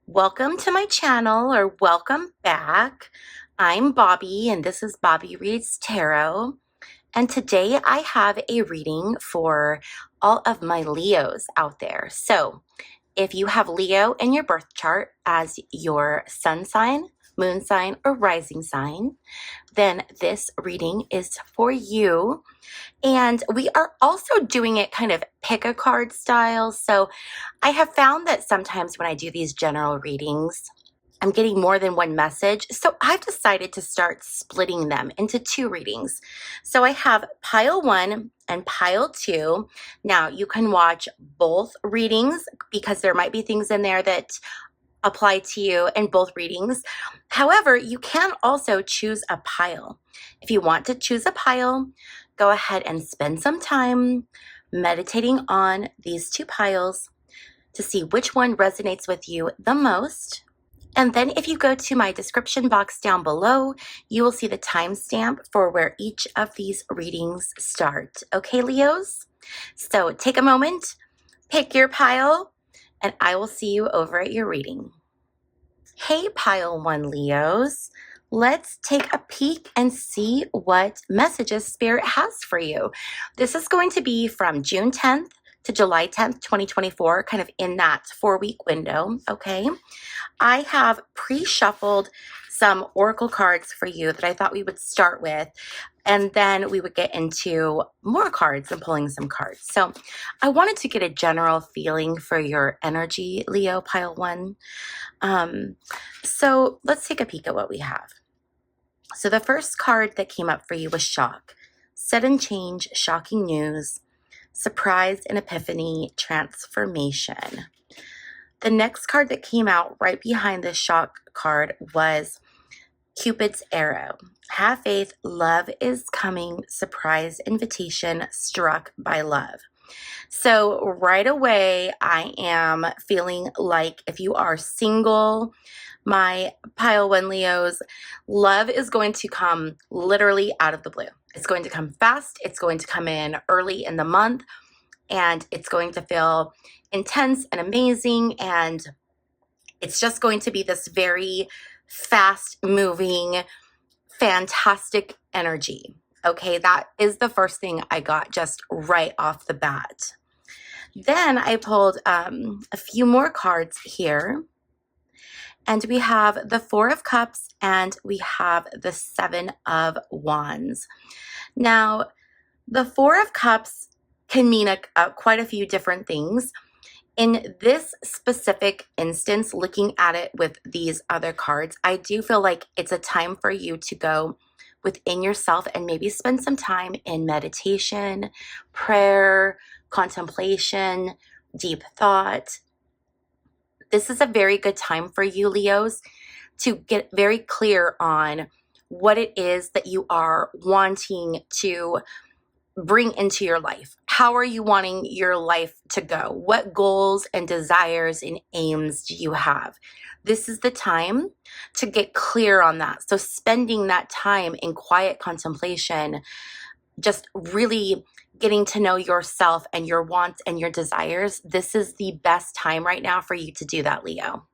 Welcome to my channel, or welcome back. I'm Bobbie and this is Bobbie Reads Tarot. And today I have a reading for all of my Leos out there. So if you have Leo in your birth chart as your sun sign, moon sign, or rising sign, then this reading is for you. And we are also doing it kind of pick a card style. So I have found that sometimes when I do these general readings, I'm getting more than one message. So I've decided to start splitting them into two readings. So I have pile 1 and pile 2. Now you can watch both readings because there might be things in there that apply to you in both readings. However, you can also choose a pile. If you want to choose a pile, go ahead and spend some time meditating on these two piles to see which one resonates with you the most. And then if you go to my description box down below, you will see the timestamp for where each of these readings start. Okay, Leos? So take a moment, pick your pile, and I will see you over at your reading. Hey, pile 1 Leos. Let's take a peek and see what messages Spirit has for you. This is going to be from June 10th to July 10th, 2024, kind of in that 4-week window, okay? I have pre-shuffled some oracle cards for you that I thought we would start with, and then we would get into more cards and pulling some cards. So I wanted to get a general feeling for your energy, Leo, pile 1. So let's take a peek at what we have. So the first card that came up for you was shock, sudden change, shocking news, surprise and epiphany, transformation. The next card that came out right behind the shock card was Cupid's arrow. Have faith, love is coming, surprise invitation, struck by love. So right away, I am feeling like if you are single, my pile 1 Leos, love is going to come literally out of the blue. It's going to come fast. It's going to come in early in the month, and it's going to feel intense and amazing. And it's just going to be this very fast moving, fantastic energy. Okay, that is the first thing I got just right off the bat. Then I pulled a few more cards here. And we have the 4 of Cups and we have the 7 of Wands. Now, the 4 of Cups can mean quite a few different things. In this specific instance, looking at it with these other cards, I do feel like it's a time for you to go within yourself and maybe spend some time in meditation, prayer, contemplation, deep thought. This is a very good time for you, Leos, to get very clear on what it is that you are wanting to bring into your life. How are you wanting your life to go? What goals and desires and aims do you have? This is the time to get clear on that. So spending that time in quiet contemplation, just really getting to know yourself and your wants and your desires, this is the best time right now for you to do that, Leo.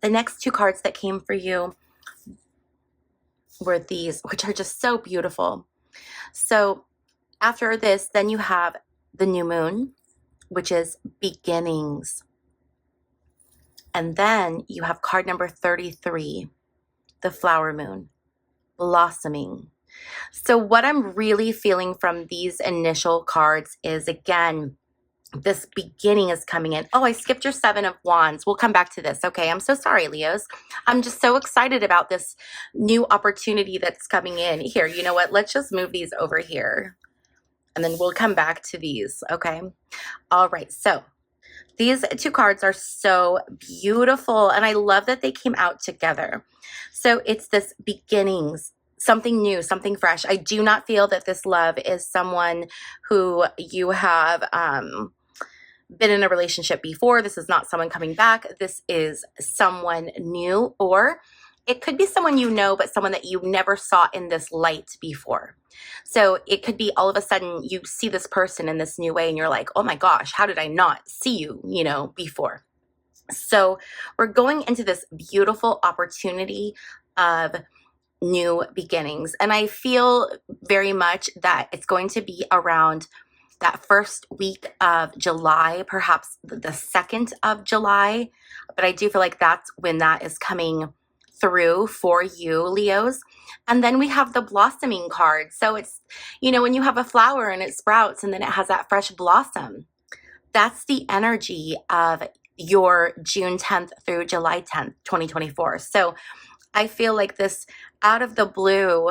The next 2 cards that came for you were these, which are just so beautiful. So after this, then you have the new moon, which is beginnings. And then you have card number 33, the flower moon, blossoming. So what I'm really feeling from these initial cards is, again, this beginning is coming in. Oh, I skipped your 7 of Wands. We'll come back to this. Okay, I'm so sorry, Leos. I'm just so excited about this new opportunity that's coming in. Here, you know what? Let's just move these over here, and then we'll come back to these, okay? All right, so these 2 cards are so beautiful, and I love that they came out together. So it's this beginnings, something new, something fresh. I do not feel that this love is someone who you have been in a relationship before. This is not someone coming back. This is someone new, or it could be someone you know, but someone that you never saw in this light before. So it could be all of a sudden you see this person in this new way and you're like, oh my gosh, how did I not see you, before? So we're going into this beautiful opportunity of new beginnings. And I feel very much that it's going to be around that first week of July, perhaps the 2nd of July. But I do feel like that's when that is coming through for you, Leos. And then we have the blossoming card. So it's, when you have a flower and it sprouts and then it has that fresh blossom, that's the energy of your June 10th through July 10th, 2024. So I feel like this out of the blue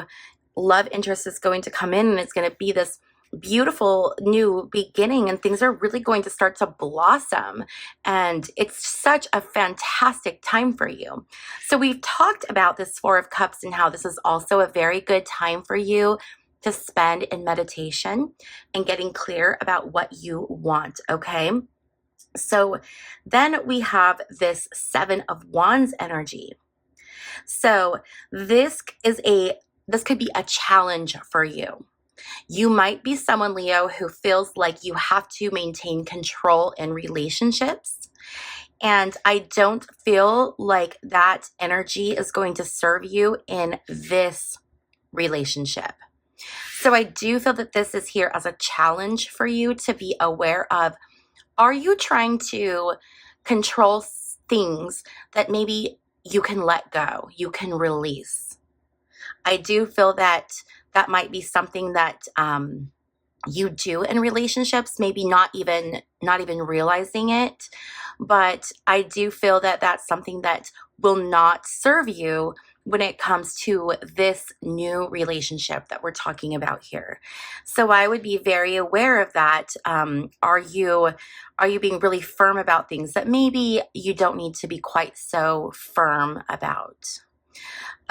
love interest is going to come in, and it's going to be this beautiful new beginning, and things are really going to start to blossom. And it's such a fantastic time for you. So we've talked about this Four of Cups and how this is also a very good time for you to spend in meditation and getting clear about what you want, okay? So then we have this Seven of Wands energy. So this could be a challenge for you. You might be someone, Leo, who feels like you have to maintain control in relationships. And I don't feel like that energy is going to serve you in this relationship. So I do feel that this is here as a challenge for you to be aware of. Are you trying to control things that maybe you can let go, you can release? I do feel that that might be something that you do in relationships, maybe not even realizing it, but I do feel that that's something that will not serve you when it comes to this new relationship that we're talking about here. So I would be very aware of that. Are you being really firm about things that maybe you don't need to be quite so firm about?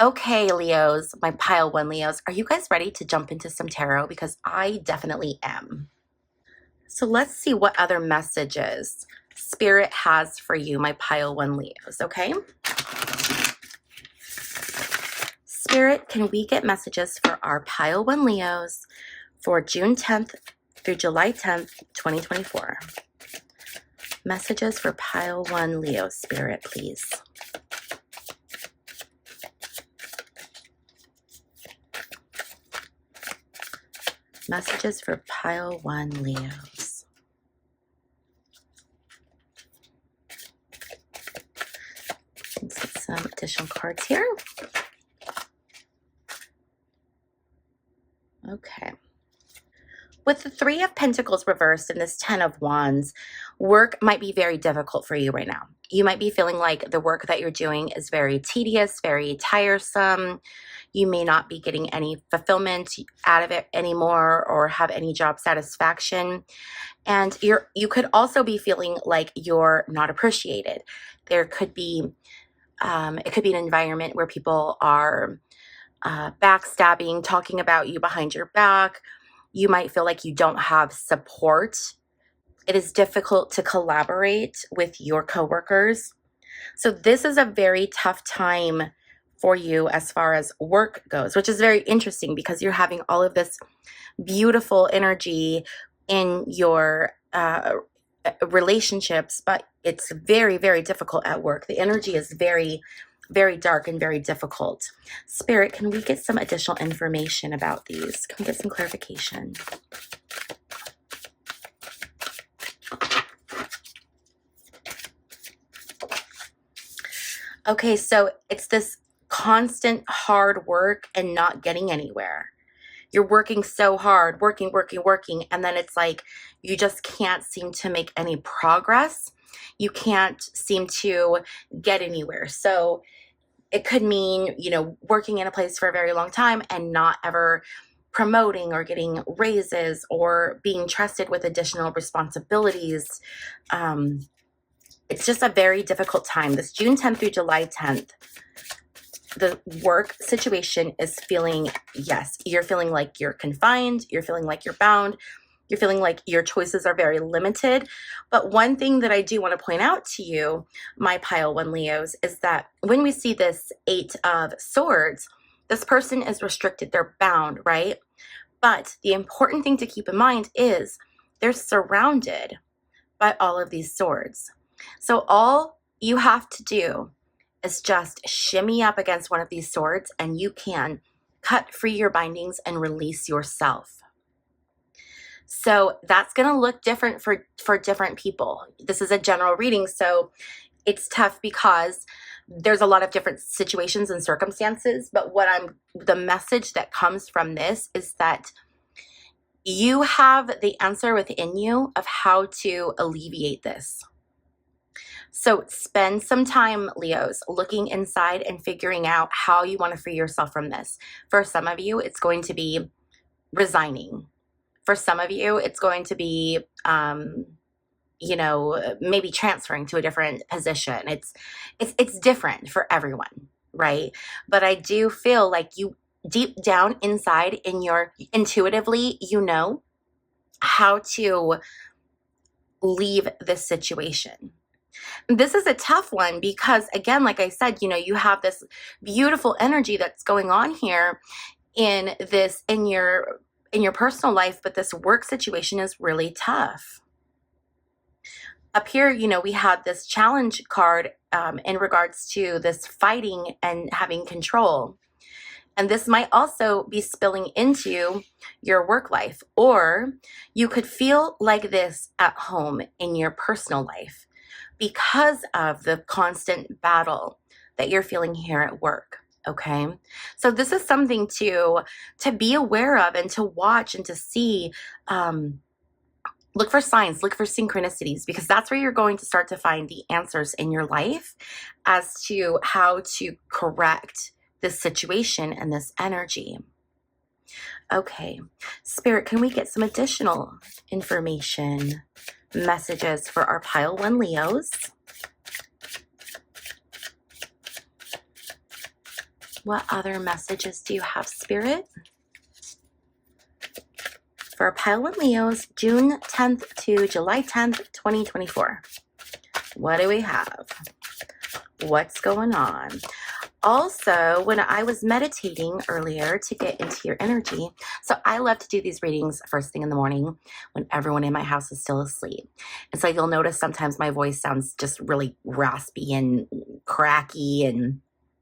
Okay, Leos, my pile one Leos, are you guys ready to jump into some tarot? Because I definitely am. So let's see what other messages Spirit has for you, my pile one Leos, okay? Spirit, can we get messages for our pile one Leos for June 10th through July 10th, 2024? Messages for pile one Leo, Spirit, please. Messages for pile one Leos. Let's get some additional cards here. Okay. With the Three of Pentacles reversed and this Ten of Wands, work might be very difficult for you right now. You might be feeling like the work that you're doing is very tedious, very tiresome. You may not be getting any fulfillment out of it anymore or have any job satisfaction. And you could also be feeling like you're not appreciated. There could be, it could be an environment where people are backstabbing, talking about you behind your back. You might feel like you don't have support. It is difficult to collaborate with your coworkers. So this is a very tough time for you as far as work goes, which is very interesting because you're having all of this beautiful energy in your relationships, but it's very, very difficult at work. The energy is very, very dark and very difficult. Spirit, can we get some additional information about these? Can we get some clarification? Okay, so it's this constant hard work and not getting anywhere. You're working so hard, working, and then it's like you just can't seem to make any progress. You can't seem to get anywhere. So it could mean, working in a place for a very long time and not ever promoting or getting raises or being trusted with additional responsibilities. It's just a very difficult time. This June 10th through July 10th, the work situation is feeling, yes, you're feeling like you're confined. You're feeling like you're bound. You're feeling like your choices are very limited. But one thing that I do want to point out to you, my pile one Leos, is that when we see this Eight of Swords, this person is restricted. They're bound, right? But the important thing to keep in mind is they're surrounded by all of these swords. So all you have to do is just shimmy up against one of these swords, and you can cut free your bindings and release yourself. So that's going to look different for different people. This is a general reading, so it's tough because there's a lot of different situations and circumstances, but the message that comes from this is that you have the answer within you of how to alleviate this. So spend some time, Leos, looking inside and figuring out how you want to free yourself from this. For some of you, it's going to be resigning. For some of you, it's going to be, maybe transferring to a different position. It's different for everyone, right? But I do feel like you deep down inside intuitively, you know how to leave this situation. This is a tough one because, again, like I said, you have this beautiful energy that's going on here in your personal life, but this work situation is really tough. Up here, we had this challenge card in regards to this fighting and having control. And this might also be spilling into your work life, or you could feel like this at home in your personal life because of the constant battle that you're feeling here at work. Okay. So this is something to be aware of and to watch and to see. Look for signs, look for synchronicities, because that's where you're going to start to find the answers in your life as to how to correct this situation and this energy. Okay, Spirit, can we get some additional information, messages for our pile 1 Leos? What other messages do you have, Spirit? For our pile 1 Leos, June 10th to July 10th, 2024. What do we have? What's going on? Also, when I was meditating earlier to get into your energy, so I love to do these readings first thing in the morning when everyone in my house is still asleep. And so you'll notice sometimes my voice sounds just really raspy and cracky and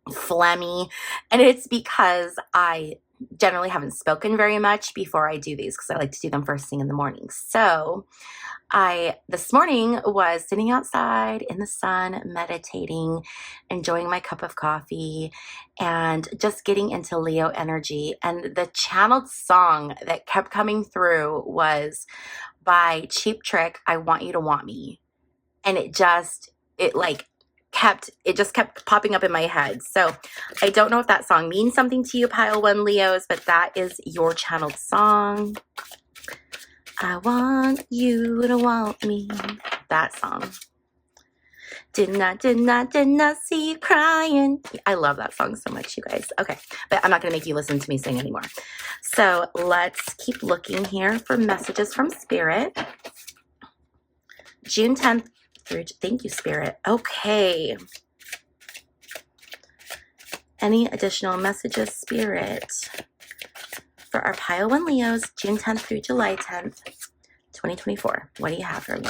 phlegmy. And it's because I generally haven't spoken very much before I do these because I like to do them first thing in the morning. So this morning was sitting outside in the sun, meditating, enjoying my cup of coffee, and just getting into Leo energy. And the channeled song that kept coming through was by Cheap Trick, I Want You to Want Me. And it just kept popping up in my head. So I don't know if that song means something to you, pile 1 Leos, but that is your channeled song. I want you to want me. That song. Did not see you crying. I love that song so much, you guys. Okay, but I'm not going to make you listen to me sing anymore. So let's keep looking here for messages from Spirit. June 10th through, thank you, Spirit. Okay. Any additional messages, Spirit? For our pile 1 Leos, June 10th through July 10th, 2024. What do you have for me?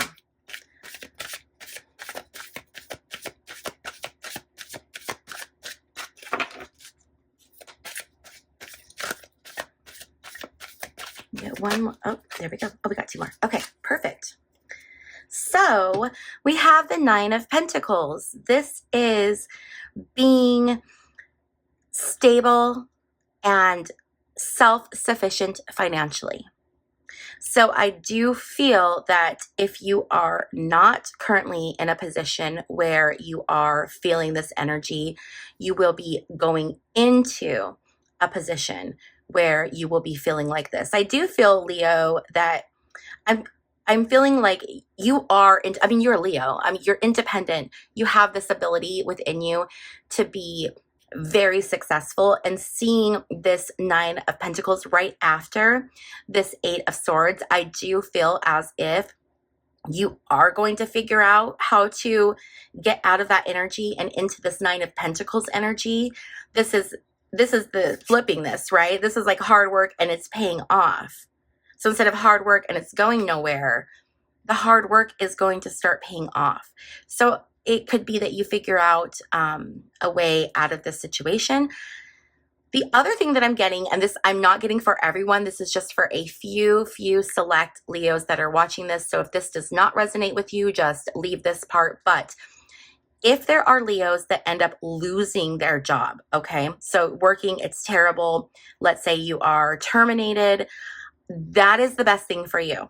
Get one more. Oh, there we go. Oh, we got 2 more. Okay, perfect. So we have the 9 of Pentacles. This is being stable and self-sufficient financially. So I do feel that if you are not currently in a position where you are feeling this energy, you will be going into a position where you will be feeling like this. I do feel, Leo, that I'm feeling like you are, you're a Leo. You're independent. You have this ability within you to be very successful, and seeing this 9 of Pentacles right after this 8 of Swords, I do feel as if you are going to figure out how to get out of that energy and into this 9 of Pentacles energy. This is the flipping this, right? This is like hard work and it's paying off. So instead of hard work and it's going nowhere, the hard work is going to start paying off. So it could be that you figure out a way out of this situation. The other thing that I'm getting, and this I'm not getting for everyone, this is just for a few select Leos that are watching this. So if this does not resonate with you, just leave this part. But if there are Leos that end up losing their job, okay, so working, it's terrible. Let's say you are terminated. That is the best thing for you.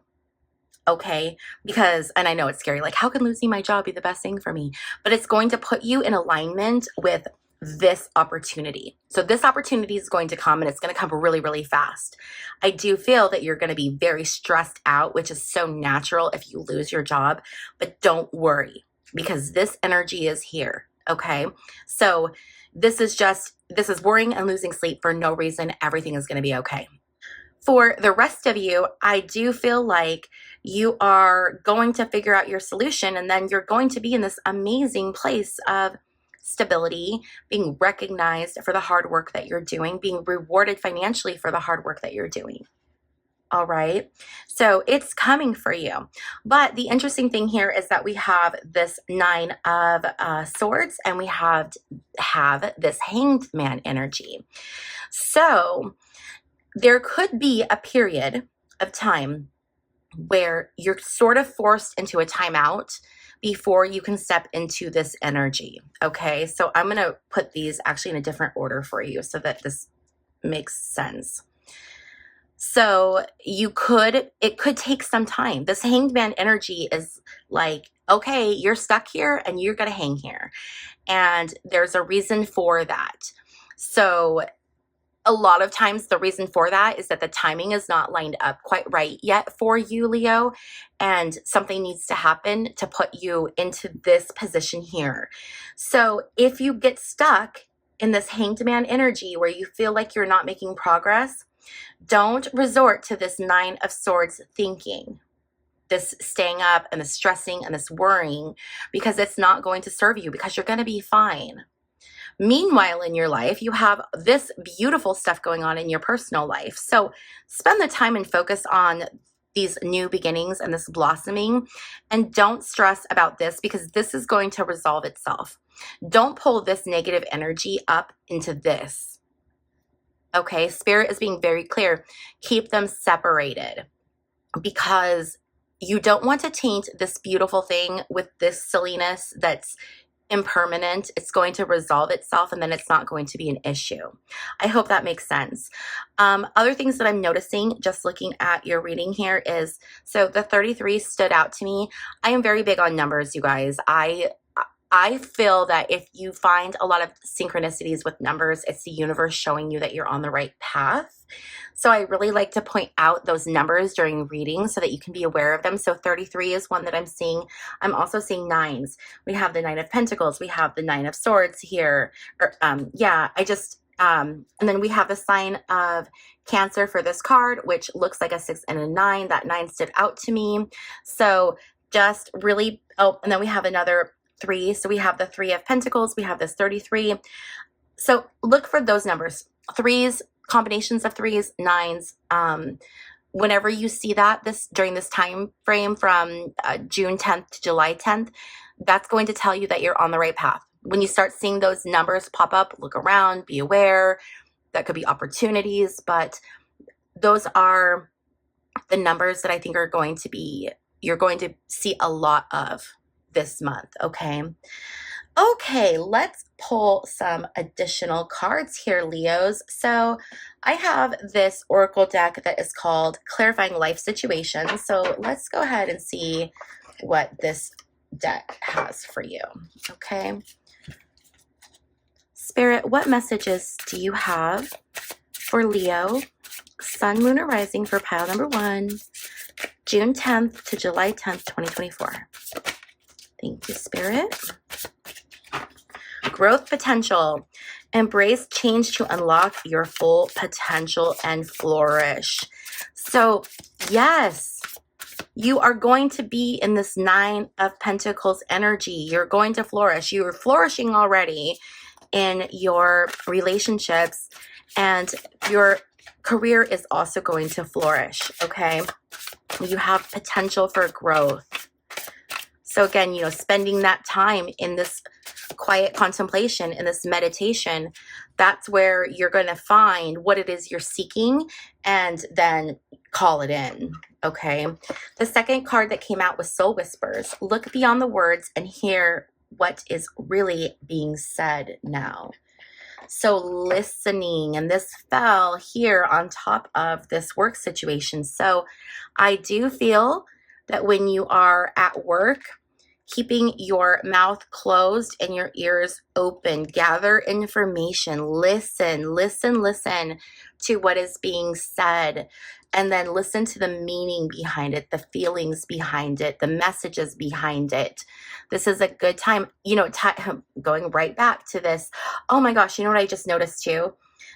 Okay, because, and I know it's scary, like how can losing my job be the best thing for me? But it's going to put you in alignment with this opportunity. So this opportunity is going to come, and it's going to come really, really fast. I do feel that you're going to be very stressed out, which is so natural if you lose your job, but don't worry because this energy is here. Okay, so this is worrying and losing sleep for no reason. Everything is going to be okay. For the rest of you, I do feel like you are going to figure out your solution, and then you're going to be in this amazing place of stability, being recognized for the hard work that you're doing, being rewarded financially for the hard work that you're doing. All right, so it's coming for you. But the interesting thing here is that we have this 9 of Swords, and we have this Hanged Man energy. So there could be a period of time where you're sort of forced into a timeout before you can step into this energy. Okay, so I'm going to put these actually in a different order for you so that this makes sense. So it could take some time. This Hanged Man energy is like, okay, you're stuck here and you're going to hang here. And there's a reason for that. So a lot of times the reason for that is that the timing is not lined up quite right yet for you, Leo, and something needs to happen to put you into this position here. So if you get stuck in this Hanged Man energy where you feel like you're not making progress, don't resort to this 9 of Swords thinking, this staying up and this stressing and this worrying, because it's not going to serve you, because you're going to be fine. Meanwhile, in your life, you have this beautiful stuff going on in your personal life. So spend the time and focus on these new beginnings and this blossoming, and don't stress about this because this is going to resolve itself. Don't pull this negative energy up into this. Okay, Spirit is being very clear. Keep them separated because you don't want to taint this beautiful thing with this silliness that's impermanent. It's going to resolve itself, and then it's not going to be an issue. I hope that makes sense. Other things that I'm noticing just looking at your reading here is, so the 33 stood out to me. I am very big on numbers, you guys. I feel that if you find a lot of synchronicities with numbers, it's the universe showing you that you're on the right path. So I really like to point out those numbers during readings so that you can be aware of them. So 33 is one that I'm seeing. I'm also seeing 9s. We have the 9 of Pentacles. We have the 9 of Swords here. And then we have the sign of Cancer for this card, which looks like a 6 and a 9. That 9 stood out to me. So just really, and then we have another 3. So we have the 3 of Pentacles. We have this 33. So look for those numbers. 3s, combinations of 3s, 9s. Whenever you see that during this time frame from June 10th to July 10th, that's going to tell you that you're on the right path. When you start seeing those numbers pop up, look around, be aware. That could be opportunities, but those are the numbers that I think are going to be, you're going to see a lot of this month. Okay, let's pull some additional cards here, Leos. So I have this oracle deck that is called Clarifying Life Situations. So let's go ahead and see what this deck has for you. Okay. Spirit, what messages do you have for Leo, Sun, Moon, or Rising for pile number 1, June 10th to July 10th, 2024? Thank you, Spirit. Growth potential. Embrace change to unlock your full potential and flourish. So, yes, you are going to be in this 9 of Pentacles energy. You're going to flourish. You're flourishing already in your relationships, and your career is also going to flourish, okay? You have potential for growth. So again, spending that time in this quiet contemplation, in this meditation, that's where you're going to find what it is you're seeking and then call it in. Okay. The second card that came out was Soul Whispers. Look beyond the words and hear what is really being said now. So listening, and this fell here on top of this work situation. So I do feel that when you are at work, keeping your mouth closed and your ears open, gather information, listen to what is being said, and then listen to the meaning behind it, the feelings behind it, the messages behind it. This is a good time, going right back to this. Oh my gosh, you know what I just noticed too?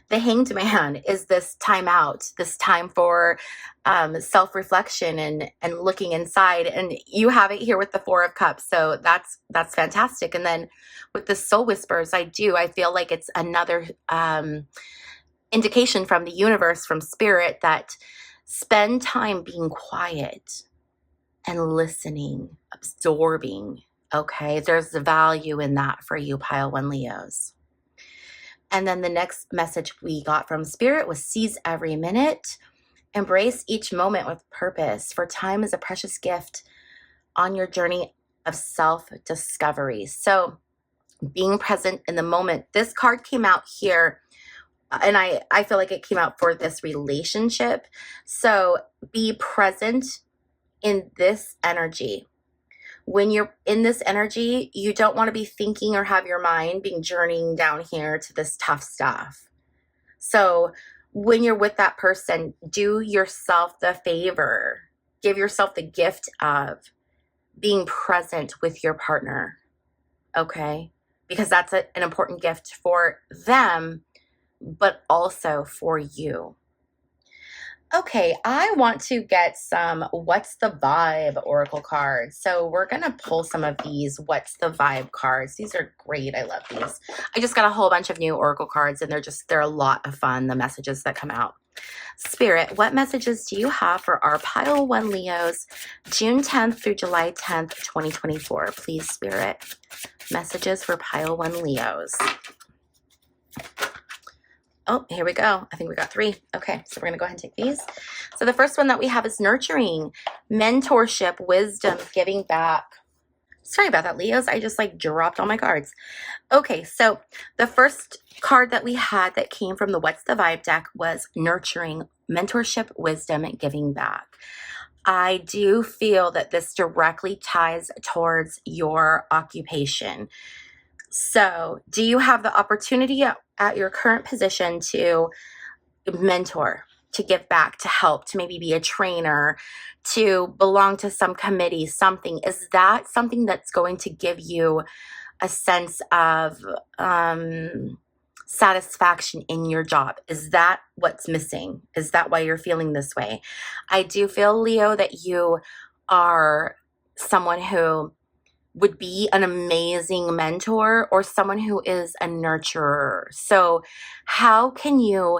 The Hanged Man is this time out, this time for self-reflection and looking inside. And you have it here with the Four of Cups. So that's fantastic. And then with the Soul Whispers, I feel like it's another indication from the universe, from spirit, that spend time being quiet and listening, absorbing. Okay, there's the value in that for you, Pile 1 Leos. And then the next message we got from spirit was seize every minute, embrace each moment with purpose, for time is a precious gift on your journey of self-discovery. So being present in the moment. This card came out here, and I feel like it came out for this relationship. So be present in this energy. When you're in this energy, you don't want to be thinking or have your mind being journeying down here to this tough stuff. So when you're with that person, do yourself the favor, give yourself the gift of being present with your partner, okay? Because that's an important gift for them, but also for you. Okay, I want to get some What's the Vibe Oracle cards. So we're going to pull some of these What's the Vibe cards. These are great. I love these. I just got a whole bunch of new Oracle cards, and they're a lot of fun, the messages that come out. Spirit, what messages do you have for our Pile 1 Leos, June 10th through July 10th, 2024? Please, Spirit, messages for Pile 1 Leos. Oh, here we go. I think we got 3. Okay, so we're going to go ahead and take these. So the first one that we have is nurturing, mentorship, wisdom, giving back. Sorry about that, Leos. I just dropped all my cards. Okay, so the first card that we had that came from the What's the Vibe deck was nurturing, mentorship, wisdom, and giving back. I do feel that this directly ties towards your occupation. So do you have the opportunity at your current position to mentor, to give back, to help, to maybe be a trainer, to belong to some committee, something? Is that something that's going to give you a sense of satisfaction in your job? Is that what's missing? Is that why you're feeling this way? I do feel, Leo, that you are someone who would be an amazing mentor or someone who is a nurturer. So how can you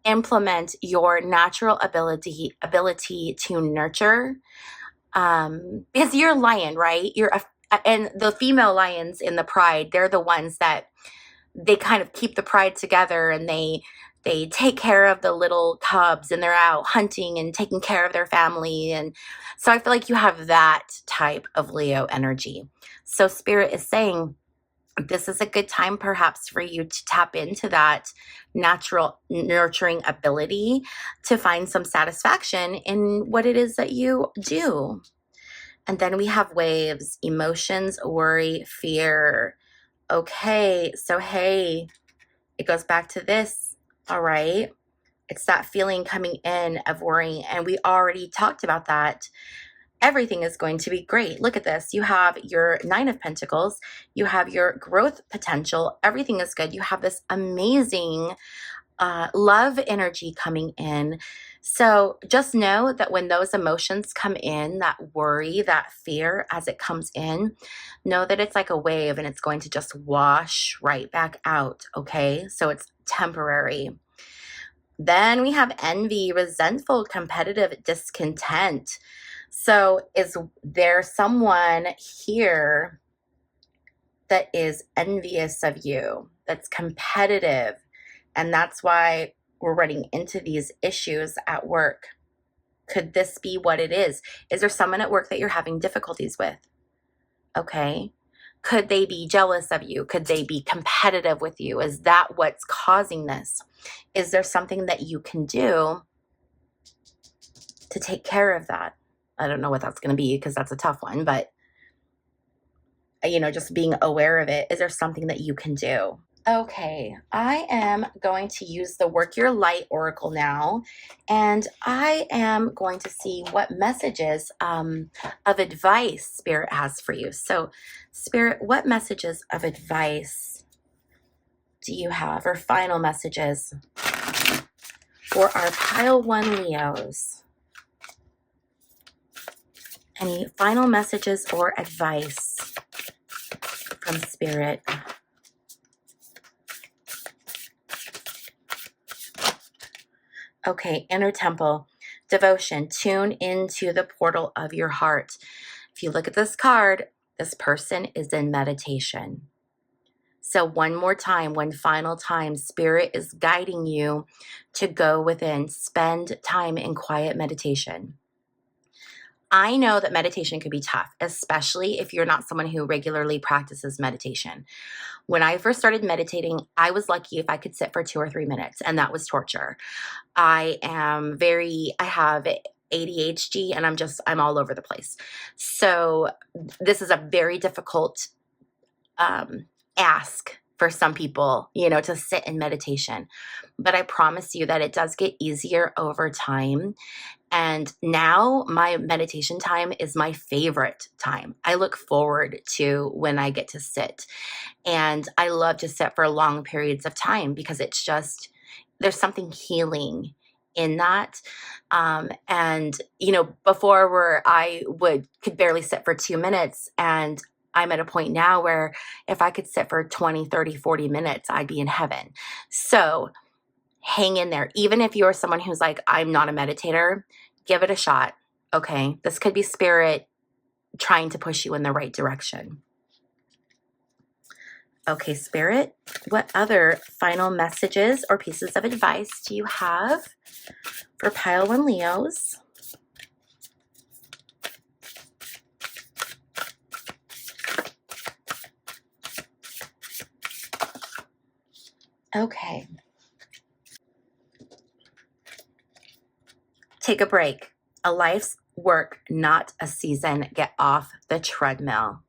implement your natural ability to nurture? Because you're a lion, right? And the female lions in the pride, they're the ones that they kind of keep the pride together, and they take care of the little cubs, and they're out hunting and taking care of their family. And so I feel like you have that type of Leo energy. So Spirit is saying this is a good time perhaps for you to tap into that natural nurturing ability to find some satisfaction in what it is that you do. And then we have waves, emotions, worry, fear. Okay, so hey, it goes back to this. All right. It's that feeling coming in of worrying. And we already talked about that. Everything is going to be great. Look at this. You have your 9 of Pentacles. You have your growth potential. Everything is good. You have this amazing love energy coming in. So just know that when those emotions come in, that worry, that fear, as it comes in, know that it's like a wave and it's going to just wash right back out. Okay. So it's temporary. Then we have envy, resentful, competitive, discontent. So is there someone here that is envious of you, that's competitive, and that's why we're running into these issues at work? Could this be what it is? Is there someone at work that you're having difficulties with? Okay. Could they be jealous of you? Could they be competitive with you? Is that what's causing this? Is there something that you can do to take care of that? I don't know what that's going to be because that's a tough one, but just being aware of it. Is there something that you can do? Okay, I am going to use the Work Your Light Oracle now, and I am going to see what messages of advice Spirit has for you. So, Spirit, what messages of advice do you have, or final messages for our Pile 1 Leos? Any final messages or advice from Spirit? Okay, inner temple, devotion, tune into the portal of your heart. If you look at this card, this person is in meditation. So one more time, one final time, Spirit is guiding you to go within, spend time in quiet meditation. I know that meditation can be tough, especially if you're not someone who regularly practices meditation. When I first started meditating, I was lucky if I could sit for 2 or 3 minutes, and that was torture. I have ADHD, and I'm all over the place. So this is a very difficult ask for some people, to sit in meditation. But I promise you that it does get easier over time. And now my meditation time is my favorite time. I look forward to when I get to sit. And I love to sit for long periods of time because it's just, there's something healing in that. Before where I could barely sit for 2 minutes, and I'm at a point now where if I could sit for 20, 30, 40 minutes, I'd be in heaven. So hang in there. Even if you're someone who's like, I'm not a meditator, give it a shot. Okay. This could be Spirit trying to push you in the right direction. Okay, Spirit, what other final messages or pieces of advice do you have for Pile 1 Leos? Okay. Take a break. A life's work, not a season. Get off the treadmill.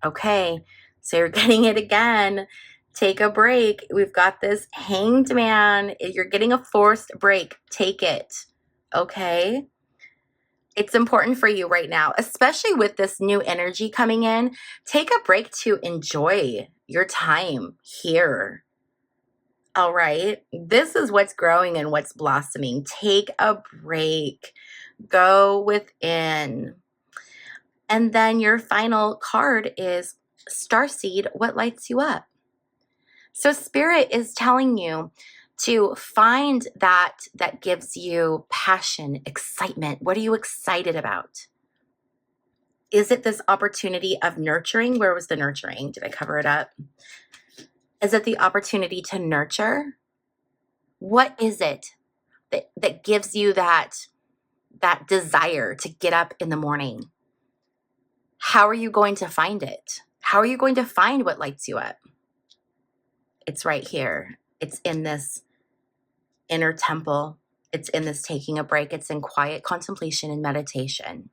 Okay. So you're getting it again. Take a break. We've got this Hanged Man. You're getting a forced break. Take it. Okay. It's important for you right now, especially with this new energy coming in. Take a break to enjoy your time here. All right. This is what's growing and what's blossoming. Take a break. Go within. And then your final card is Starseed, what lights you up? So Spirit is telling you to find that gives you passion, excitement. What are you excited about? Is it this opportunity of nurturing? Where was the nurturing? Did I cover it up? Is it the opportunity to nurture? What is it that gives you that desire to get up in the morning? How are you going to find it? How are you going to find what lights you up? It's right here. It's in this inner temple. It's in this taking a break. It's in quiet contemplation and meditation.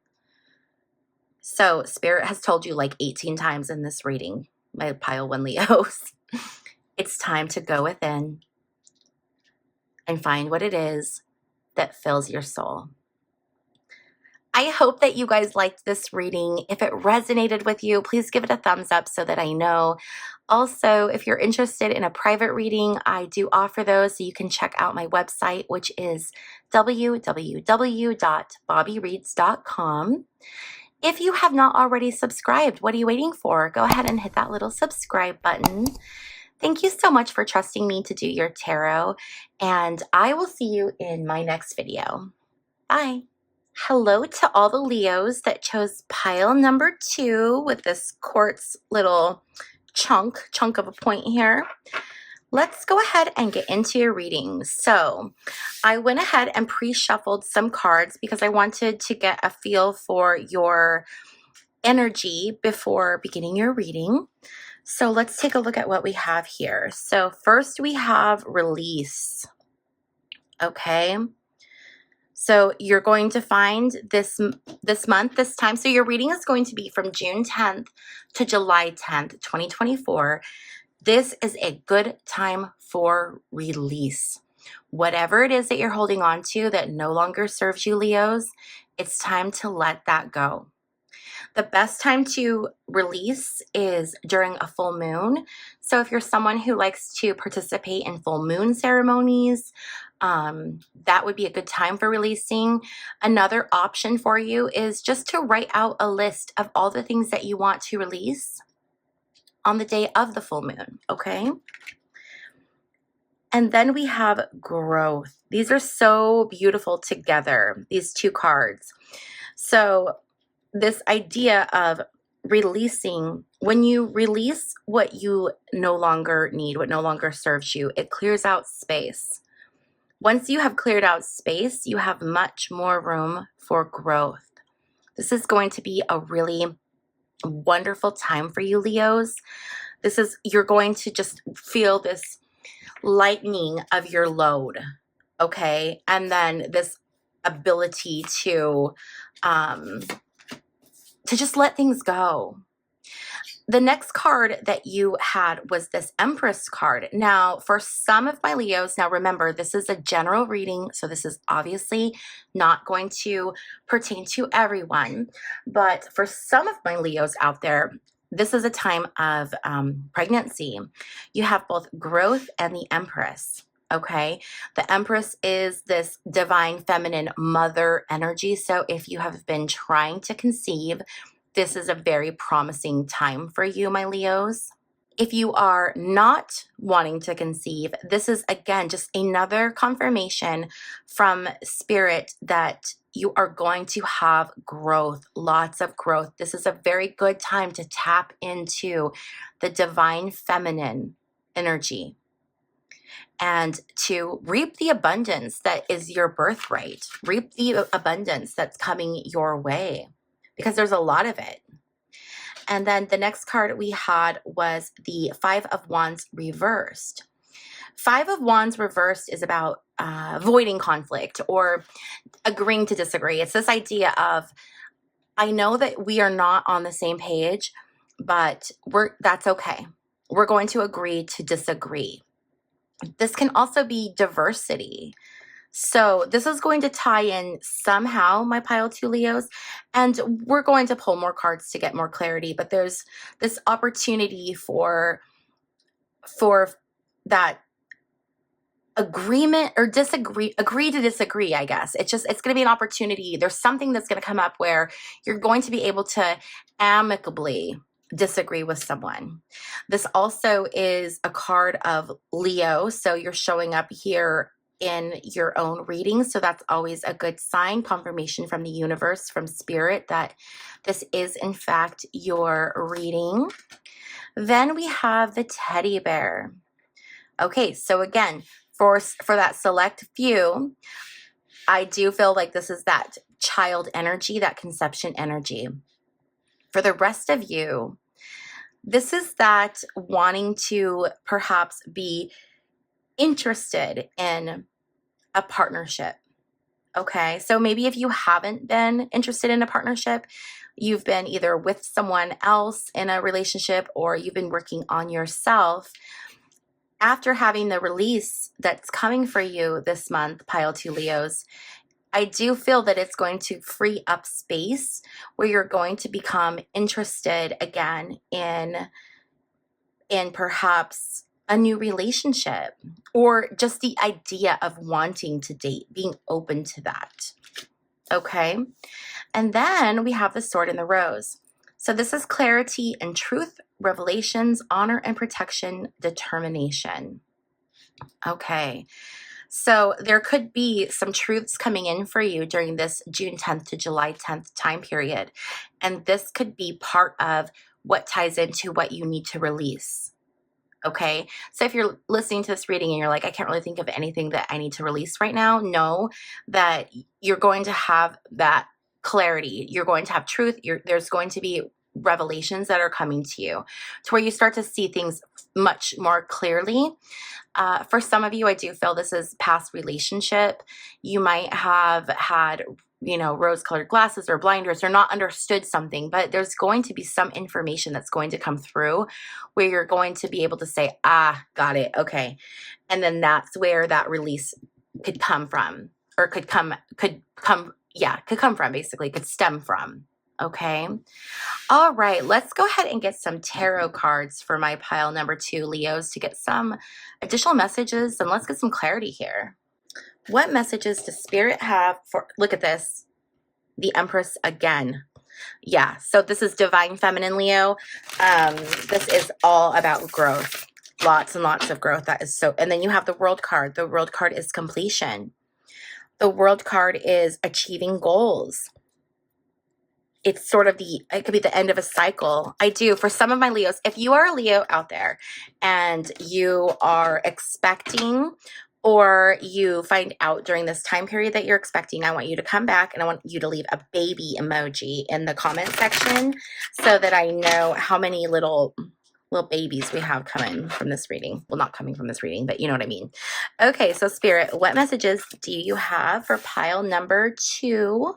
So Spirit has told you like 18 times in this reading, my Pile 1 Leos, it's time to go within and find what it is that fills your soul. I hope that you guys liked this reading. If it resonated with you, please give it a thumbs up so that I know. Also, if you're interested in a private reading, I do offer those, so you can check out my website, which is www.bobbiereads.com. If you have not already subscribed, what are you waiting for? Go ahead and hit that little subscribe button. Thank you so much for trusting me to do your tarot, and I will see you in my next video. Bye. Hello to all the Leos that chose pile number 2 with this quartz little chunk of a point here. Let's go ahead and get into your reading. So I went ahead and pre-shuffled some cards because I wanted to get a feel for your energy before beginning your reading. So let's take a look at what we have here. So first we have release. Okay. So you're going to find this month, this time. So your reading is going to be from June 10th to July 10th, 2024. This is a good time for release. Whatever it is that you're holding on to that no longer serves you, Leos, it's time to let that go. The best time to release is during a full moon. So if you're someone who likes to participate in full moon ceremonies, that would be a good time for releasing. Another option for you is just to write out a list of all the things that you want to release on the day of the full moon, okay? And then we have growth. These are so beautiful together, these two cards. So this idea of releasing, when you release what you no longer need, what no longer serves you, it clears out space. Once you have cleared out space, you have much more room for growth. This is going to be a really wonderful time for you, Leos. You're going to just feel this lightening of your load, okay? And then this ability to just let things go. The next card that you had was this Empress card. Now, for some of my Leos, now remember, this is a general reading, so this is obviously not going to pertain to everyone. But for some of my Leos out there, this is a time of pregnancy. You have both growth and the Empress. Okay, the Empress is this divine feminine mother energy. So if you have been trying to conceive, this is a very promising time for you, my Leos. If you are not wanting to conceive, this is again just another confirmation from Spirit that you are going to have growth, lots of growth. This is a very good time to tap into the divine feminine energy and to reap the abundance that is your birthright. Reap the abundance that's coming your way, because there's a lot of it. And then the next card we had was the Five of Wands reversed. Five of Wands reversed is about avoiding conflict or agreeing to disagree. It's this idea of, I know that we are not on the same page, but that's okay. We're going to agree to disagree. This can also be diversity. So this is going to tie in somehow, my pile 2 Leos, and we're going to pull more cards to get more clarity, but there's this opportunity for that agreement or agree to disagree, I guess. It's going to be an opportunity. There's something that's going to come up where you're going to be able to amicably disagree with someone. This also is a card of Leo, so you're showing up here in your own reading, so that's always a good sign, confirmation from the universe, from Spirit, that this is in fact your reading. Then we have the teddy bear. Okay, so again, for that select few, I do feel like this is that child energy, that conception energy. For the rest of you, this is that wanting to perhaps be interested in a partnership. Okay, so maybe if you haven't been interested in a partnership, you've been either with someone else in a relationship or you've been working on yourself. After having the release that's coming for you this month, pile 2 Leos, I do feel that it's going to free up space where you're going to become interested again in perhaps a new relationship, or just the idea of wanting to date, being open to that. Okay. And then we have the Sword and the Rose. So this is clarity and truth, revelations, honor and protection, determination. Okay. So there could be some truths coming in for you during this June 10th to July 10th time period. And this could be part of what ties into what you need to release. Okay. So if you're listening to this reading and you're like, I can't really think of anything that I need to release right now, know that you're going to have that clarity. You're going to have truth. There's going to be revelations that are coming to you to where you start to see things much more clearly. For some of you, I do feel this is past relationship. You might have had, rose-colored glasses or blinders or not understood something, but there's going to be some information that's going to come through where you're going to be able to say, got it. Okay. And then that's where that release could come from, or could come from, basically, could stem from. Okay. All right, let's go ahead and get some tarot cards for my pile number 2, Leos, to get some additional messages, and let's get some clarity here. What messages does Spirit have for, look at this, the Empress again. Yeah, so this is Divine Feminine, Leo. This is all about growth, lots and lots of growth. That is so, and then you have the World card. The World card is completion. The World card is achieving goals. It's sort of it could be the end of a cycle. For some of my Leos, if you are a Leo out there and you are expecting, or you find out during this time period that you're expecting, I want you to come back and I want you to leave a baby emoji in the comment section so that I know how many little babies we have coming from this reading. Well, not coming from this reading, but you know what I mean. Okay, so Spirit, what messages do you have for pile number 2?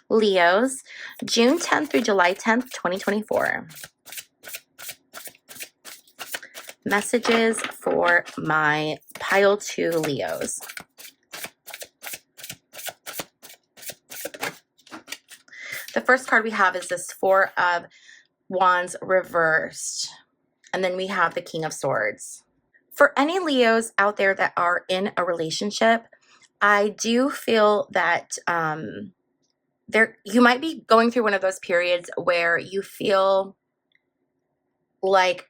Leos, June 10th through July 10th, 2024. Messages for my pile 2 Leos. The first card we have is this 4 of Wands reversed. And then we have the King of Swords. For any Leos out there that are in a relationship, I do feel that you might be going through one of those periods where you feel like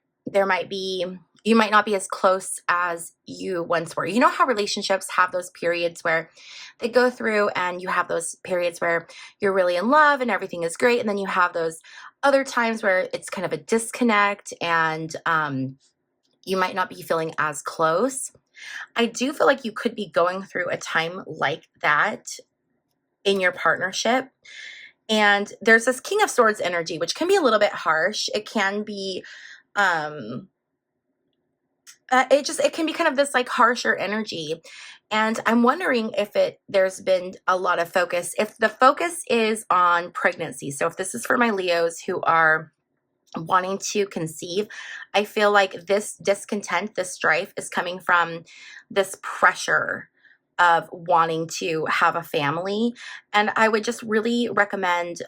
you might not be as close as you once were. You know how relationships have those periods where they go through, and you have those periods where you're really in love and everything is great, and then you have those other times where it's kind of a disconnect, and you might not be feeling as close. I do feel like you could be going through a time like that in your partnership. And there's this King of Swords energy, which can be a little bit harsh. It can be, it can be kind of this like harsher energy. And I'm wondering if there's been a lot of focus, if the focus is on pregnancy. So if this is for my Leos who are wanting to conceive, I feel like this discontent, this strife is coming from this pressure of wanting to have a family. And I would just really recommend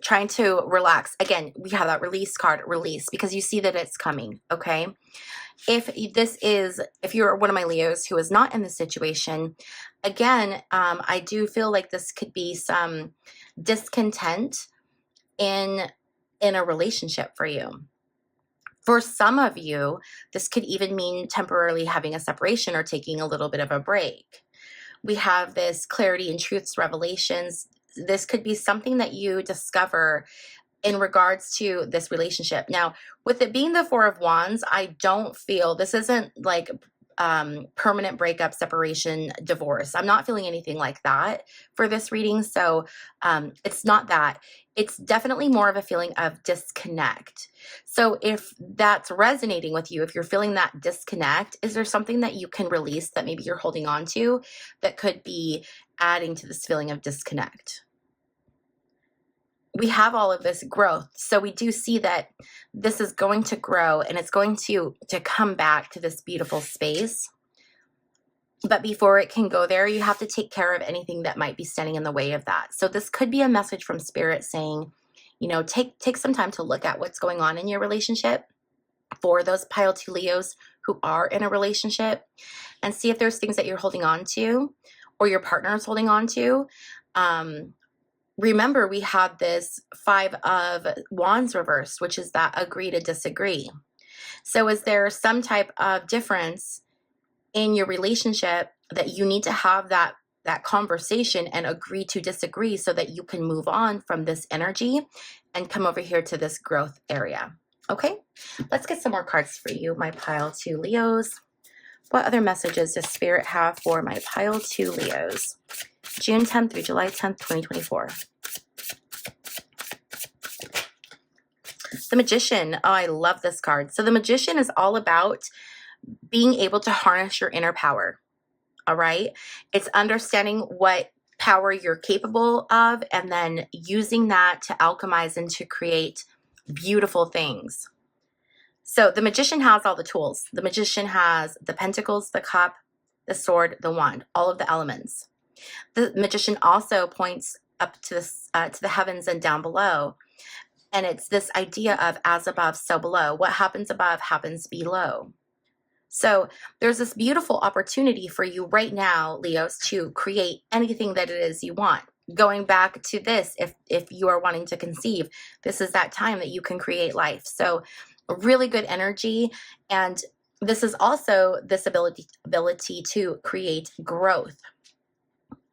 trying to relax. Again, we have that release card, release, because you see that it's coming. Okay. If you're one of my Leos who is not in this situation, again, I do feel like this could be some discontent in a relationship for you. For some of you, this could even mean temporarily having a separation or taking a little bit of a break. We have this clarity and truths, revelations. This could be something that you discover in regards to this relationship. Now, with it being the 4 of Wands, I don't feel this isn't like permanent breakup, separation, divorce. I'm not feeling anything like that for this reading. So it's not that. It's definitely more of a feeling of disconnect. So if that's resonating with you, if you're feeling that disconnect, is there something that you can release that maybe you're holding on to that could be adding to this feeling of disconnect? We have all of this growth. So we do see that this is going to grow, and it's going to come back to this beautiful space. But before it can go there, you have to take care of anything that might be standing in the way of that. So this could be a message from Spirit saying, take some time to look at what's going on in your relationship for those pile 2 Leos who are in a relationship, and see if there's things that you're holding on to or your partner is holding on to. Remember, we have this 5 of Wands reversed, which is that agree to disagree. So is there some type of difference in your relationship that you need to have that conversation and agree to disagree so that you can move on from this energy and come over here to this growth area. Okay, let's get some more cards for you, my pile 2 Leos. What other messages does Spirit have for my pile 2 Leos? June 10th through July 10th, 2024. The Magician. Oh, I love this card. So the Magician is all about being able to harness your inner power. All right. It's understanding what power you're capable of and then using that to alchemize and to create beautiful things. So the Magician has all the tools. The Magician has the Pentacles, the Cup, the Sword, the Wand, all of the elements. The Magician also points up to the heavens and down below. And it's this idea of as above, so below. What happens above happens below. So there's this beautiful opportunity for you right now, Leos, to create anything that it is you want. Going back to this, if you are wanting to conceive, this is that time that you can create life. So really good energy. And this is also this ability to create growth.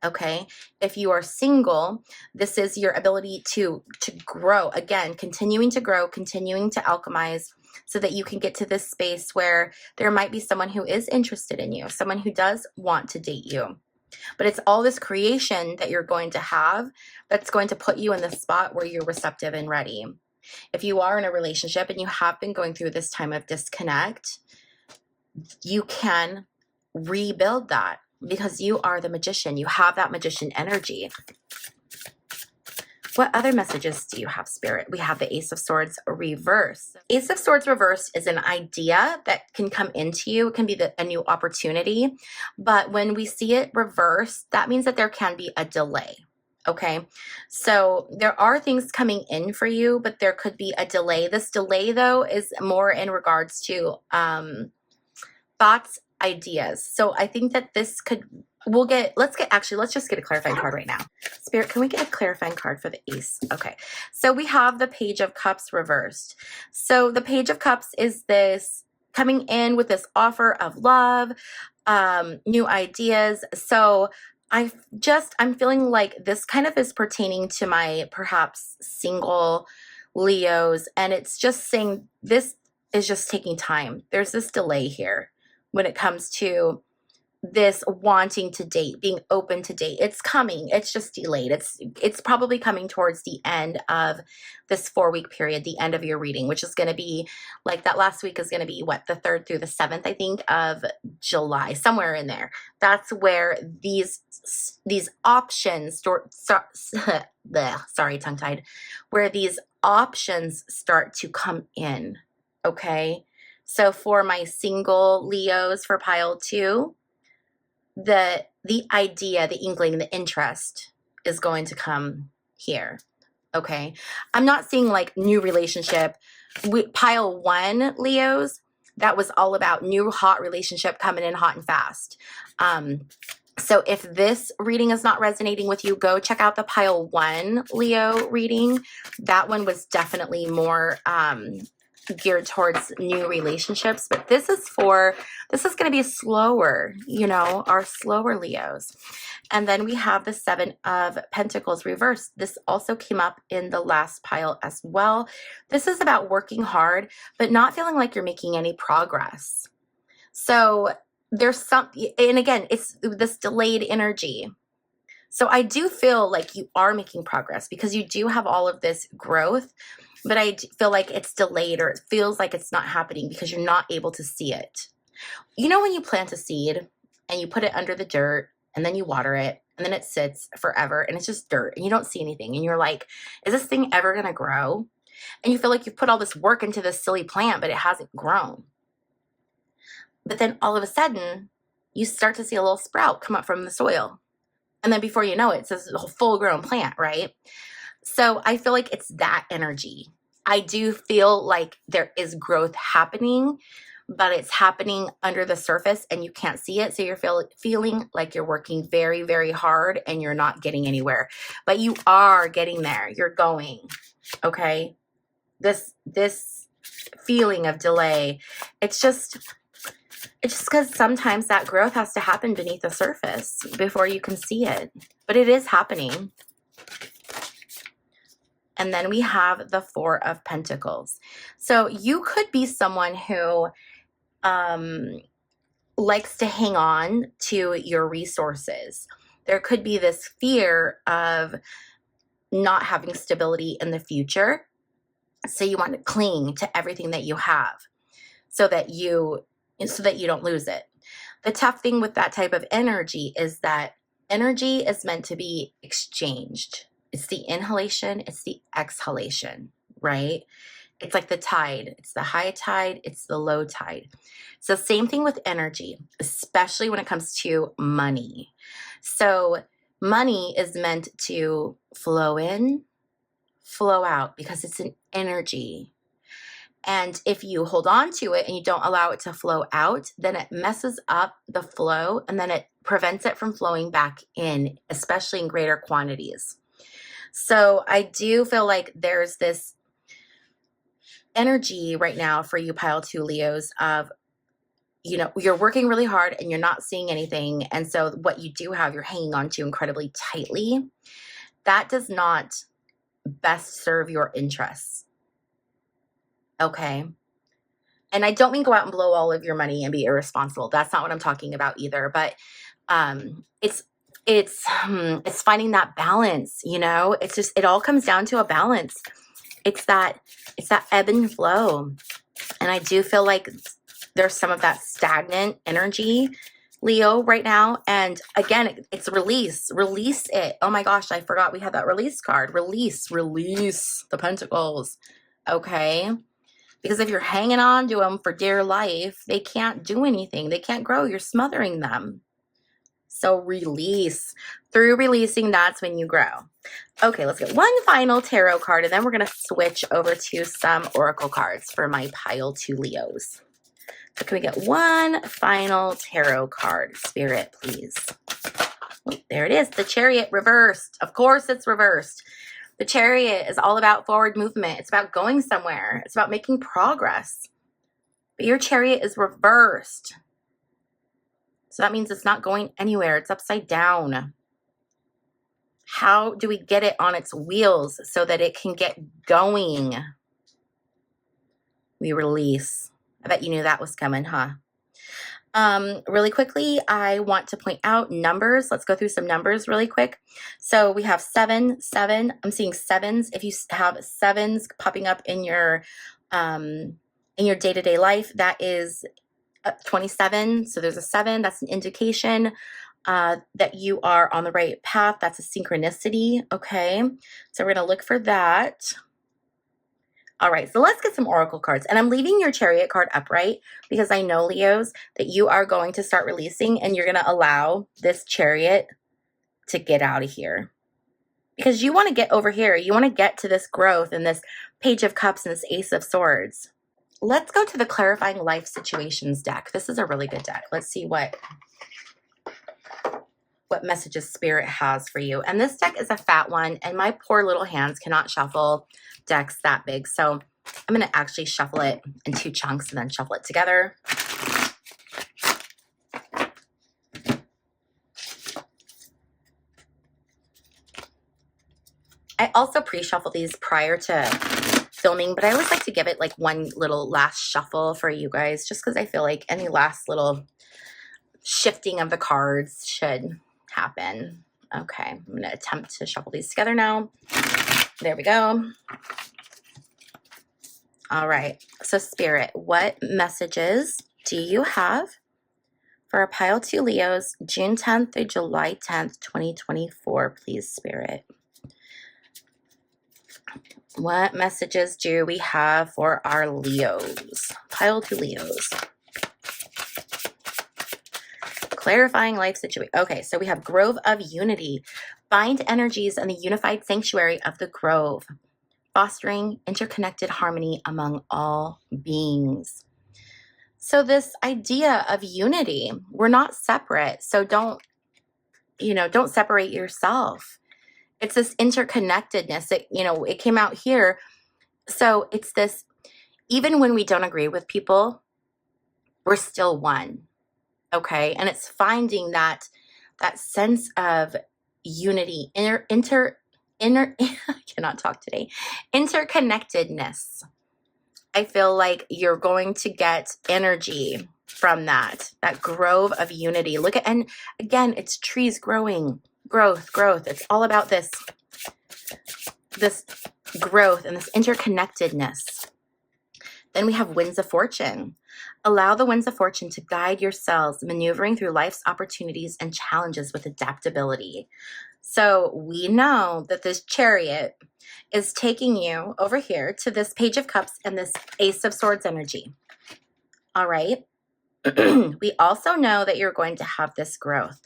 Okay, if you are single, this is your ability to grow. Again, continuing to grow, continuing to alchemize so that you can get to this space where there might be someone who is interested in you, someone who does want to date you. But it's all this creation that you're going to have that's going to put you in the spot where you're receptive and ready. If you are in a relationship and you have been going through this time of disconnect, you can rebuild that. Because you are the Magician. You have that Magician energy. What other messages do you have, Spirit? We have the Ace of Swords reversed. Ace of Swords reversed is an idea that can come into you. It can be a new opportunity. But when we see it reversed, that means that there can be a delay. Okay, so there are things coming in for you, but there could be a delay. This delay, though, is more in regards to thoughts, ideas. So I think that this could, let's just get a clarifying card right now. Spirit, can we get a clarifying card for the Ace? Okay, so we have the Page of Cups reversed. So the Page of Cups is this coming in with this offer of love, new ideas. So I'm feeling like this kind of is pertaining to my perhaps single Leos, and it's just saying this is just taking time. There's this delay here when it comes to this wanting to date, being open to date. It's coming. It's just delayed. It's probably coming towards the end of this 4-week period, the end of your reading, which is going to be like that last week is going to be what, the 3rd through the 7th, I think, of July, somewhere in there. That's where these options sorry, tongue-tied, where these options start to come in. Okay. So for my single Leos for pile 2, the idea, the inkling, the interest is going to come here. Okay. I'm not seeing like new relationship. Pile 1 Leos, that was all about new hot relationship coming in hot and fast. So if this reading is not resonating with you, go check out the pile 1 Leo reading. That one was definitely more geared towards new relationships, but this is going to be slower, our slower Leos. And then we have the 7 of Pentacles reversed. This also came up in the last pile as well. This is about working hard, but not feeling like you're making any progress. So there's and again, it's this delayed energy. So I do feel like you are making progress because you do have all of this growth, but I feel like it's delayed, or it feels like it's not happening because you're not able to see it. When you plant a seed and you put it under the dirt and then you water it and then it sits forever and it's just dirt and you don't see anything and you're like, is this thing ever going to grow? And you feel like you've put all this work into this silly plant, but it hasn't grown. But then all of a sudden you start to see a little sprout come up from the soil. And then before you know it, it's a full grown plant, right? So I feel like it's that energy. I do feel like there is growth happening, but it's happening under the surface and you can't see it. So you're feeling like you're working very, very hard and you're not getting anywhere, but you are getting there. You're going, okay? This feeling of delay, it's just It's just because sometimes that growth has to happen beneath the surface before you can see it. But it is happening. And then we have the Four of Pentacles. So you could be someone who likes to hang on to your resources. There could be this fear of not having stability in the future. So you want to cling to everything that you have so that you don't lose it. The tough thing with that type of energy is that energy is meant to be exchanged. It's the inhalation, it's the exhalation, right? It's like the tide. It's the high tide, it's the low tide. So same thing with energy, especially when it comes to money. So money is meant to flow in, flow out, because it's an energy. And if you hold on to it and you don't allow it to flow out, then it messes up the flow and then it prevents it from flowing back in, especially in greater quantities. So I do feel like there's this energy right now for you Pile 2 Leos of, you're working really hard and you're not seeing anything. And so what you do have, you're hanging on to incredibly tightly. That does not best serve your interests. Okay. And I don't mean go out and blow all of your money and be irresponsible. That's not what I'm talking about either. But it's finding that balance, It's just, it all comes down to a balance. It's that ebb and flow. And I do feel like there's some of that stagnant energy, Leo, right now. And again, it's release it. Oh my gosh, I forgot we had that release card. Release the Pentacles. Okay. Because if you're hanging on to them for dear life, they can't do anything. They can't grow. You're smothering them. So release. Through releasing, that's when you grow. Okay, let's get one final tarot card, and then we're going to switch over to some oracle cards for my Pile 2 Leos. So can we get one final tarot card, Spirit, please? Oh, there it is, the Chariot reversed. Of course it's reversed. The Chariot is all about forward movement. It's about going somewhere. It's about making progress. But your Chariot is reversed. So that means it's not going anywhere. It's upside down. How do we get it on its wheels so that it can get going? We release. I bet you knew that was coming, huh? Really quickly, I want to point out numbers. Let's go through some numbers really quick. So we have 7. I'm seeing 7s. If you have 7s popping up in your day-to-day life, that is 27. So there's a 7. That's an indication that you are on the right path. That's a synchronicity. Okay. So we're going to look for that. All right, so let's get some oracle cards. And I'm leaving your Chariot card upright because I know, Leos, that you are going to start releasing and you're going to allow this Chariot to get out of here. Because you want to get over here. You want to get to this growth and this Page of Cups and this Ace of Swords. Let's go to the Clarifying Life Situations deck. This is a really good deck. Let's see what messages Spirit has for you. And this deck is a fat one, and my poor little hands cannot shuffle decks that big. So I'm going to actually shuffle it in 2 chunks and then shuffle it together. I also pre-shuffle these prior to filming, but I always like to give it like one little last shuffle for you guys, just because I feel like any last little shifting of the cards should happen. Okay, I'm going to attempt to shuffle these together now. There we go. All right, so Spirit, what messages do you have for our Pile 2 Leos, June 10th through July 10th, 2024, please, Spirit? What messages do we have for our Leos? Pile 2 Leos. Clarifying life situation. Okay, so we have Grove of Unity. Bind energies in the unified sanctuary of the Grove, fostering interconnected harmony among all beings. So this idea of unity, we're not separate. So don't separate yourself. It's this interconnectedness. It came out here. So it's this, even when we don't agree with people, we're still one. Okay. And it's finding that sense of unity, I cannot talk today, interconnectedness. I feel like you're going to get energy from that grove of unity. Look at, and again, it's trees growing, growth. It's all about this growth and this interconnectedness. Then we have winds of fortune. Allow the winds of fortune to guide yourselves, maneuvering through life's opportunities and challenges with adaptability. So we know that this chariot is taking you over here to this Page of Cups and this Ace of Swords energy. All right. We also know that you're going to have this growth.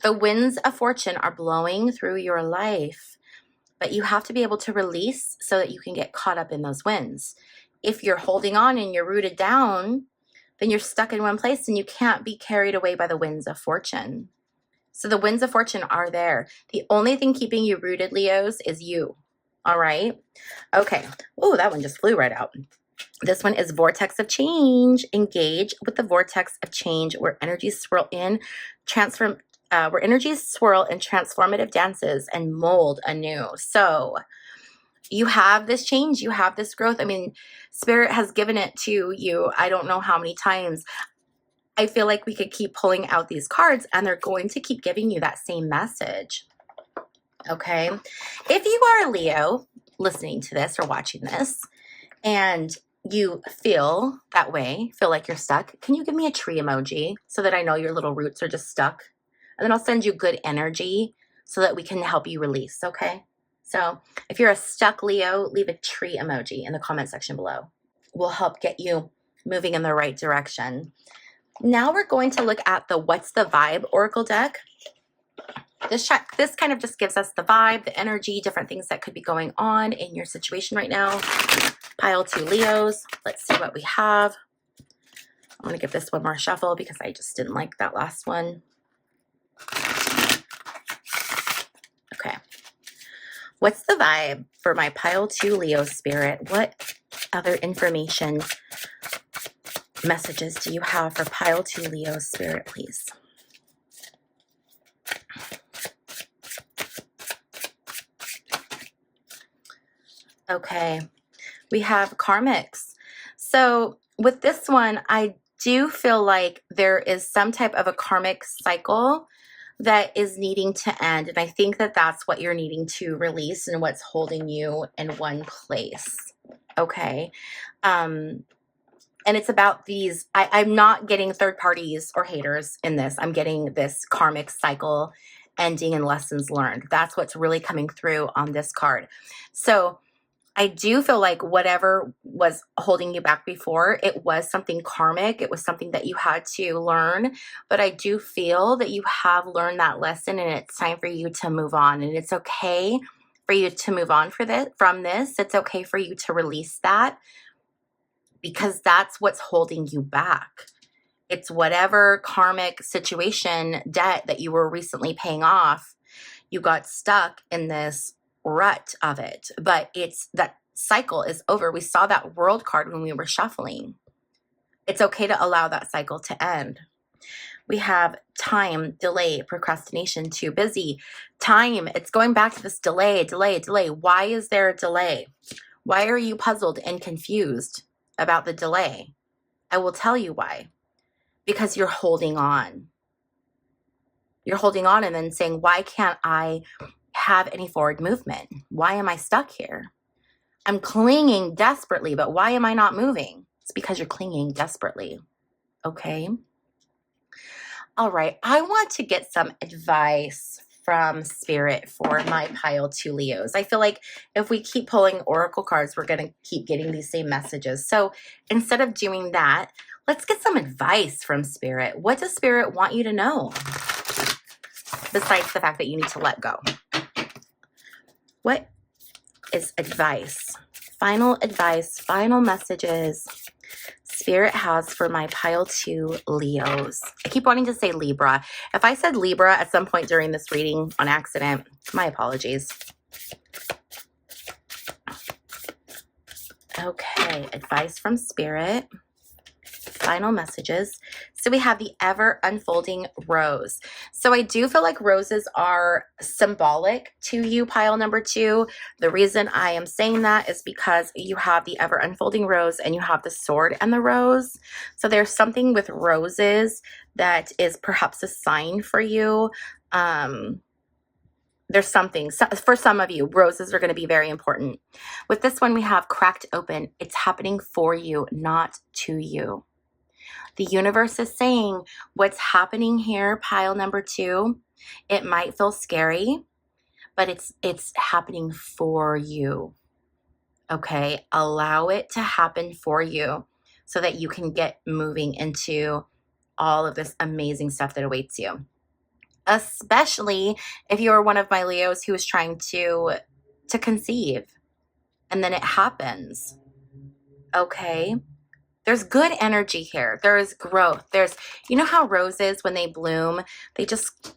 The winds of fortune are blowing through your life, but you have to be able to release so that you can get caught up in those winds. If you're holding on and you're rooted down, then you're stuck in one place and you can't be carried away by the winds of fortune. So the winds of fortune are there. The only thing keeping you rooted, Leos, is you. All right. Okay. Oh, that one just flew right out. This one is vortex of change. Engage with the vortex of change where energies swirl in, where energies swirl in transformative dances and mold anew. So you have this change, you have this growth. I mean, Spirit has given it to you. I don't know how many times. I feel like we could keep pulling out these cards and they're going to keep giving you that same message. Okay. If you are a Leo listening to this or watching this and you feel that way, feel like you're stuck, can you give me a tree emoji so that I know your little roots are just stuck? And then I'll send you good energy so that we can help you release. Okay. So if you're a stuck Leo, leave a tree emoji in the comment section below. We'll help get you moving in the right direction. Now we're going to look at the What's the Vibe Oracle deck. This kind of just gives us the vibe, the energy, different things that could be going on in your situation right now. Pile 2 Leos. Let's see what we have. I'm going to give this one more shuffle because I just didn't like that last one. Okay. What's the vibe for my Pile 2 Leo spirit? What other information, messages do you have for Pile 2 Leo spirit, please? Okay, we have karmics. So with this one, I do feel like there is some type of a karmic cycle that is needing to end. And I think that that's what you're needing to release and what's holding you in one place. Okay. And it's about these, I'm not getting third parties or haters in this. I'm getting this karmic cycle ending and lessons learned. That's what's really coming through on this card. So I do feel like whatever was holding you back before, it was something karmic. It was something that you had to learn. But I do feel that you have learned that lesson and it's time for you to move on. And it's okay for you to move on from this. It's okay for you to release that because that's what's holding you back. It's whatever karmic situation, debt that you were recently paying off. You got stuck in this rut of it, but it's that cycle is over. We saw that World card when we were shuffling. It's okay to allow that cycle to end. We have time, delay, procrastination, too busy. Time, it's going back to this delay. Why is there a delay? Why are you puzzled and confused about the delay? I will tell you why. Because you're holding on. You're holding on and then saying, why can't I have any forward movement? Why am I stuck here? I'm clinging desperately, but why am I not moving? It's because you're clinging desperately. Okay. All right. I want to get some advice from Spirit for my Pile 2 Leos. I feel like if we keep pulling Oracle cards, we're going to keep getting these same messages. So instead of doing that, let's get some advice from Spirit. What does Spirit want you to know? Besides the fact that you need to let go. What is advice? Final advice, final messages Spirit has for my Pile 2 Leos. I keep wanting to say Libra. If I said Libra at some point during this reading on accident, my apologies. Okay, advice from Spirit final messages. So we have the ever unfolding rose. So I do feel like roses are symbolic to you, pile number 2. The reason I am saying that is because you have the ever unfolding rose and you have the sword and the rose. So there's something with roses that is perhaps a sign for you. There's something, for some of you, roses are going to be very important. With this one, we have cracked open. It's happening for you, not to you. The universe is saying what's happening here, pile number 2, it might feel scary, but it's happening for you. Okay, allow it to happen for you so that you can get moving into all of this amazing stuff that awaits you. Especially if you're one of my Leos who is trying to conceive and then it happens. Okay, there's good energy here. There is growth. There's, you know how roses, when they bloom, they just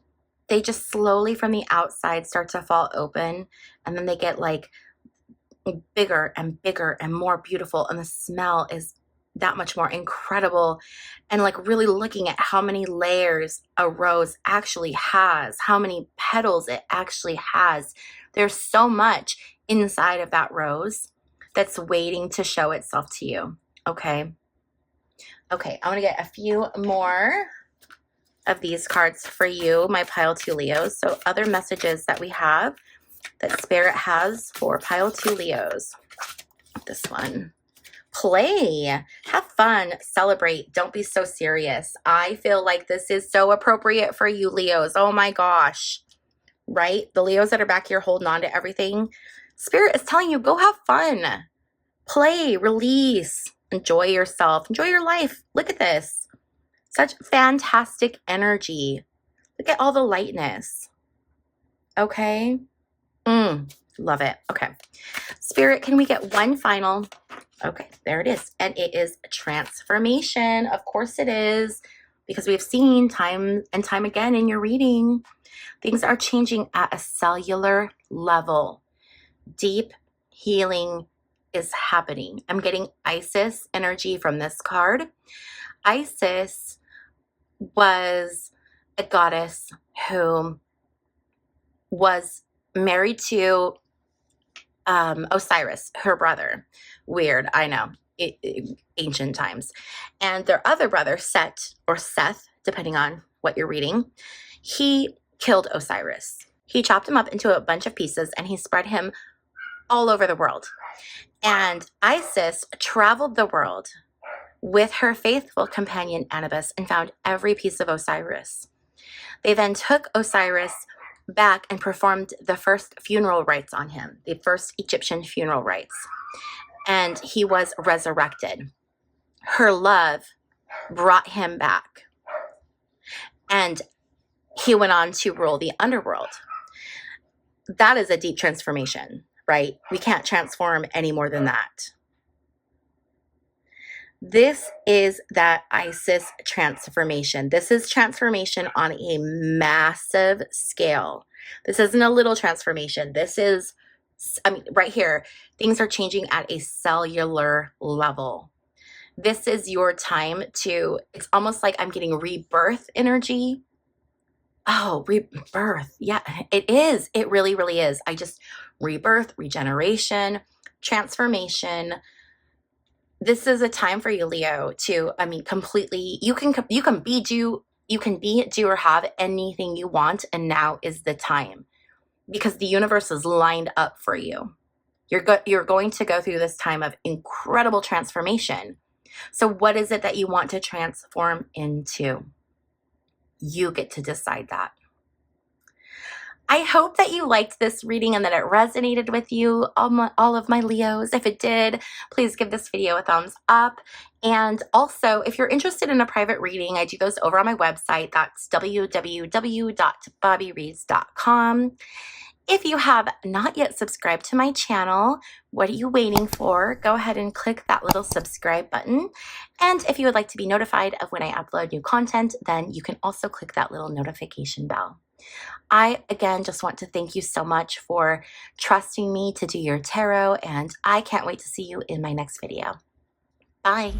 slowly from the outside start to fall open, and then they get like bigger and bigger and more beautiful, and the smell is that much more incredible. And like really looking at how many layers a rose actually has, how many petals it actually has. There's so much inside of that rose that's waiting to show itself to you. Okay, I'm gonna get a few more of these cards for you, my pile 2 Leos. So other messages that we have that Spirit has for pile 2 Leos. This one. Play, have fun, celebrate, don't be so serious. I feel like this is so appropriate for you, Leos. Oh my gosh, right? The Leos that are back here holding on to everything. Spirit is telling you, go have fun, play, release, enjoy yourself, enjoy your life. Look at this. Such fantastic energy. Look at all the lightness. Okay. Love it. Okay. Spirit, can we get one final? Okay, there it is. And it is transformation. Of course it is, because we've seen time and time again in your reading, things are changing at a cellular level. Deep healing is happening. I'm getting Isis energy from this card. Isis was a goddess who was married to Osiris, her brother. Weird, I know, ancient times. And their other brother, Set, or Seth, depending on what you're reading, he killed Osiris. He chopped him up into a bunch of pieces and he spread him all over the world. And Isis traveled the world with her faithful companion Anubis and found every piece of Osiris. They then took Osiris back and performed the first funeral rites on him, the first Egyptian funeral rites, and he was resurrected. Her love brought him back, and he went on to rule the underworld. That is a deep transformation, right? We can't transform any more than that. This is that Isis transformation. This is transformation on a massive scale. This isn't a little transformation. This is, I mean, right here, things are changing at a cellular level. This is your time to, it's almost like I'm getting rebirth energy. Oh, rebirth. Yeah, it is. It really, really is. Rebirth, regeneration, transformation. This is a time for you, Leo, to, I mean, completely, you can be, do or have anything you want, and now is the time, because the universe is lined up for you. You're going to go through this time of incredible transformation. So what is it that you want to transform into? You get to decide that. I hope that you liked this reading and that it resonated with you, all of my Leos. If it did, please give this video a thumbs up. And also, if you're interested in a private reading, I do those over on my website. That's www.bobbiereads.com. If you have not yet subscribed to my channel, what are you waiting for? Go ahead and click that little subscribe button. And if you would like to be notified of when I upload new content, then you can also click that little notification bell. I, again, just want to thank you so much for trusting me to do your tarot, and I can't wait to see you in my next video. Bye.